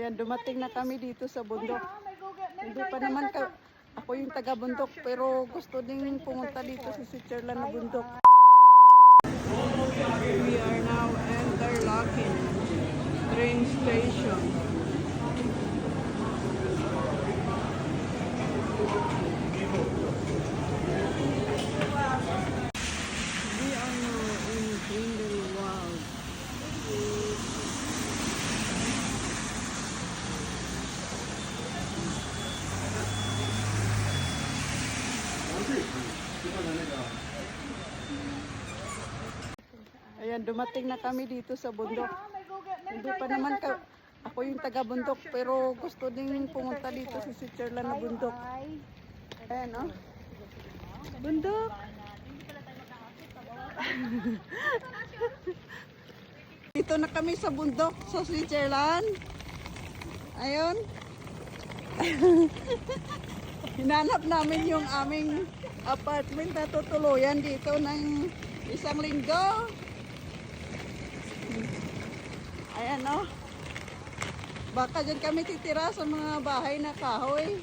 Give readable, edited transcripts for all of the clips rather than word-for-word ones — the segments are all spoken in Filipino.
Ayan, dumating na kami dito sa bundok. Hindi pa naman ako yung taga-bundok, pero gusto ding pumunta dito sa Switzerland na bundok. We are now interlocking train station. We are now in Grindelwald. Ayan, dumating na kami dito sa bundok. Hindi pa naman ako yung taga-bundok, pero gusto ding pumunta dito sa Switzerland na bundok. Ayan, oh. Bundok. Dito na kami sa bundok sa Switzerland. Ayun. Hinanap namin yung aming apartment na tutuluyan dito ng isang linggo. Ayan, oh. Baka dyan kami titira sa mga bahay na kahoy.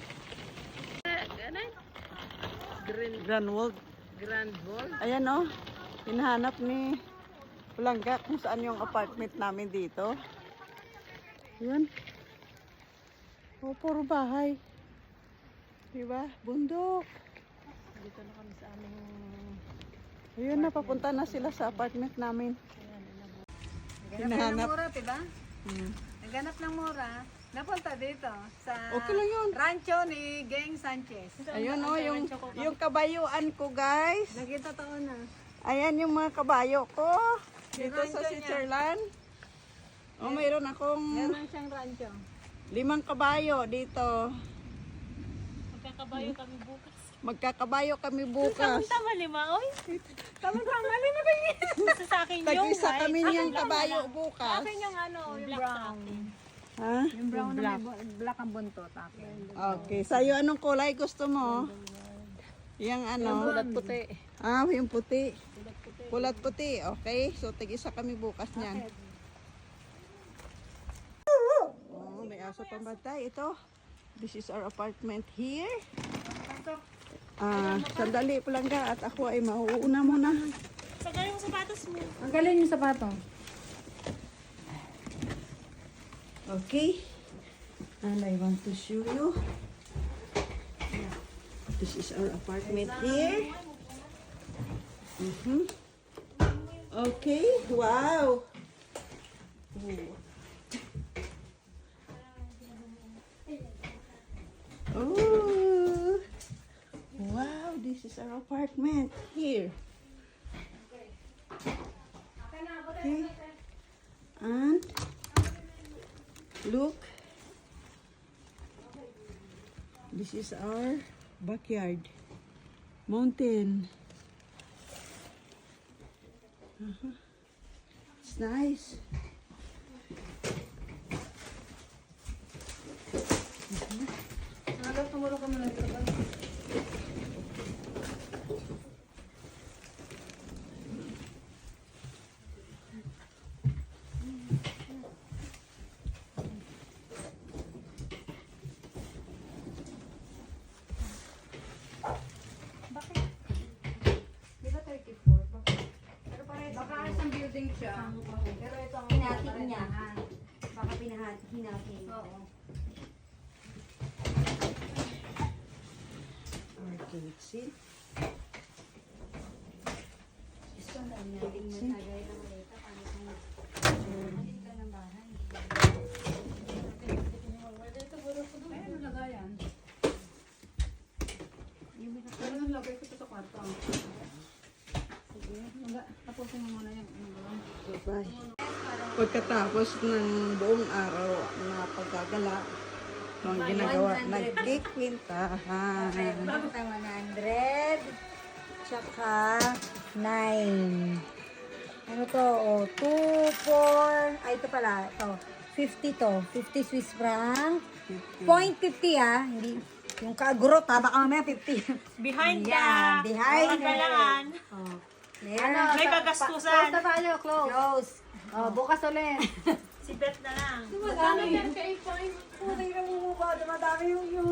Grindelwald. Ayan, oh. Hinahanap ni Palangga kung saan yung apartment namin dito. Ayan. Oh, puro bahay. Diba? Bundok. Dito na kami sa aming... Ayun, napapunta na sila sa apartment namin. Naghanap ng mura, diba? Naghanap ng mura. Napunta dito sa Okay lang yun. rancho ni Geng Sanchez. Ayun, oh, yung kabayuan ko, guys. Nakita taon na. Ayan yung mga kabayo ko. Dito sa rancho Switzerland. Oh, mayroon akong Meron siyang rancho. 5 kabayo dito. Magkakabayo kami bukas. Magkakabayo kami bukas. Tama lima, oy. Tama-tama, alin na ba yun? Sa akin yung Tag-isa white. kami niyang kabayo bukas. Akin yung ano, yung Black sa brown. akin. Ha? Yung brown na may black ang buntot akin. Okay. Sa'yo, anong kulay gusto mo? Yung ano? Pulat puti. Ah, yung puti. Pulat puti. Okay. So, tag-isa kami bukas niyan. Oh, may aso pambantay. Ito. This is our apartment here. Sandali Palangga at ako ay mauuna muna. Sagay yung sapatos mo. Ang galing yung sapato. Okay. And I want to show you. This is our apartment here. Okay. Wow. Oh. Wow, this is our apartment here. Okay. And look. This is our backyard. Mountain. It's nice. Tumuro ka muna ito. Baka isang building siya. Pero ito ang Hinati niya. Baka hinati. Oo. Okay, let's see. Gusto na natin matagay ng malita. Paano ka ng bahay? Ayun, nalagayan. Pero nalagay ko ito sa kwarto. Sige. Tapusin mo muna yung Bye. Pagkatapos ng buong araw na paggagala, ang ginagawa, nagkikwintahan. Basta 100. Tsaka 9. Ano to? Oh, 2, 4. Ay, ito pala. Ito. 50 to. 50 Swiss franc. 0.50 ah. Hindi. Yung kagurot ha. Baka mamaya 50. Behind Yan, the behind pagkalaan. Oh. There. May kagastusan. Close na tayo, close. Close. Oh, bukas ulit. Si Beth na lang. Magkano yan kay Point? dami yung